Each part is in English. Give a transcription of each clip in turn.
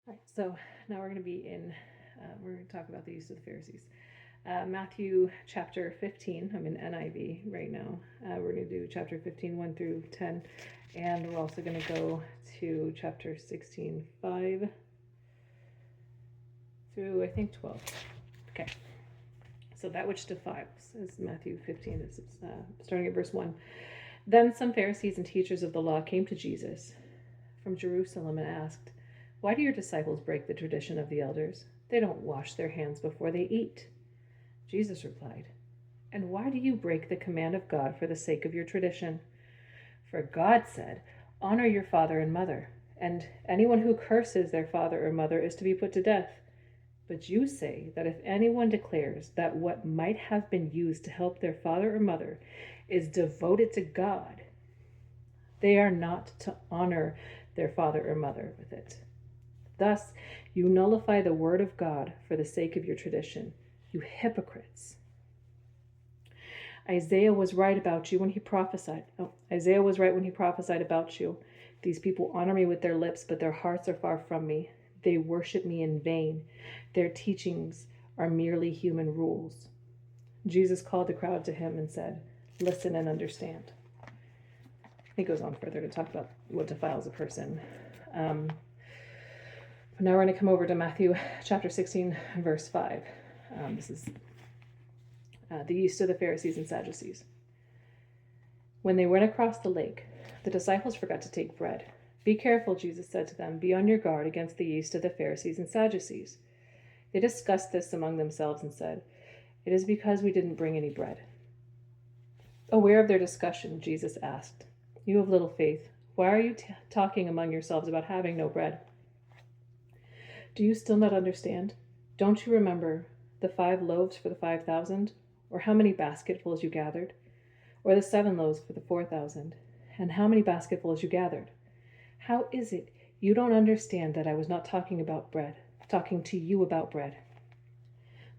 All right, so now we're going to be we're going to talk about the yeast of the Pharisees. Matthew chapter 15, I'm in NIV right now. We're going to do chapter 15, 1 through 10, and we're also going to go to chapter 16, 5 through, I think, 12. Okay, so that which defiles is Matthew 15, it's starting at verse 1. Then some Pharisees and teachers of the law came to Jesus from Jerusalem and asked, "Why do your disciples break the tradition of the elders? They don't wash their hands before they eat." Jesus replied, "And why do you break the command of God for the sake of your tradition? For God said, 'Honor your father and mother,' and anyone who curses their father or mother is to be put to death. But you say that if anyone declares that what might have been used to help their father or mother is devoted to God, they are not to honor their father or mother with it. Thus, you nullify the word of God for the sake of your tradition, you hypocrites. Isaiah was right when he prophesied about you. These people honor me with their lips, but their hearts are far from me. They worship me in vain. Their teachings are merely human rules." Jesus called the crowd to him and said, "Listen and understand." He goes on further to talk about what defiles a person. Now we're going to come over to Matthew chapter 16, verse 5. This is the yeast of the Pharisees and Sadducees. When they went across the lake, the disciples forgot to take bread. "Be careful," Jesus said to them. "Be on your guard against the yeast of the Pharisees and Sadducees." They discussed this among themselves and said, "It is because we didn't bring any bread." Aware of their discussion, Jesus asked, "You have little faith. Why are you talking among yourselves about having no bread? Do you still not understand? Don't you remember the 5 loaves for the 5,000? Or how many basketfuls you gathered? Or the 7 loaves for the 4,000? And how many basketfuls you gathered? How is it you don't understand that I was not talking to you about bread?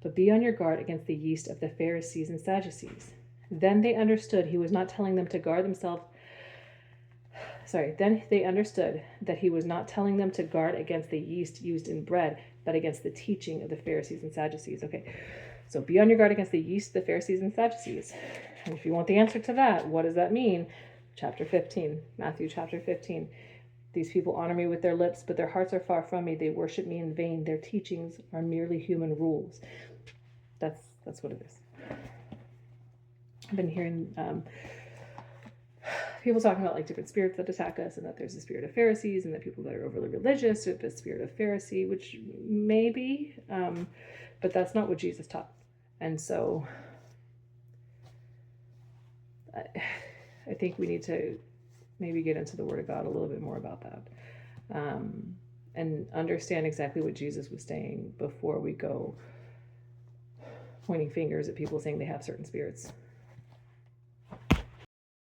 But be on your guard against the yeast of the Pharisees and Sadducees." Then they understood he was not telling them to guard themselves. Then they understood that he was not telling them to guard against the yeast used in bread, but against the teaching of the Pharisees and Sadducees. Okay, so be on your guard against the yeast of the Pharisees and Sadducees. And if you want the answer to that, what does that mean? Chapter 15, Matthew chapter 15. "These people honor me with their lips, but their hearts are far from me. They worship me in vain. Their teachings are merely human rules." That's what it is. I've been hearing people talking about like different spirits that attack us, and that there's a spirit of Pharisees, and that people that are overly religious have a spirit of Pharisee, which maybe, but that's not what Jesus taught. And so I think we need to maybe get into the Word of God a little bit more about that, and understand exactly what Jesus was saying before we go pointing fingers at people saying they have certain spirits.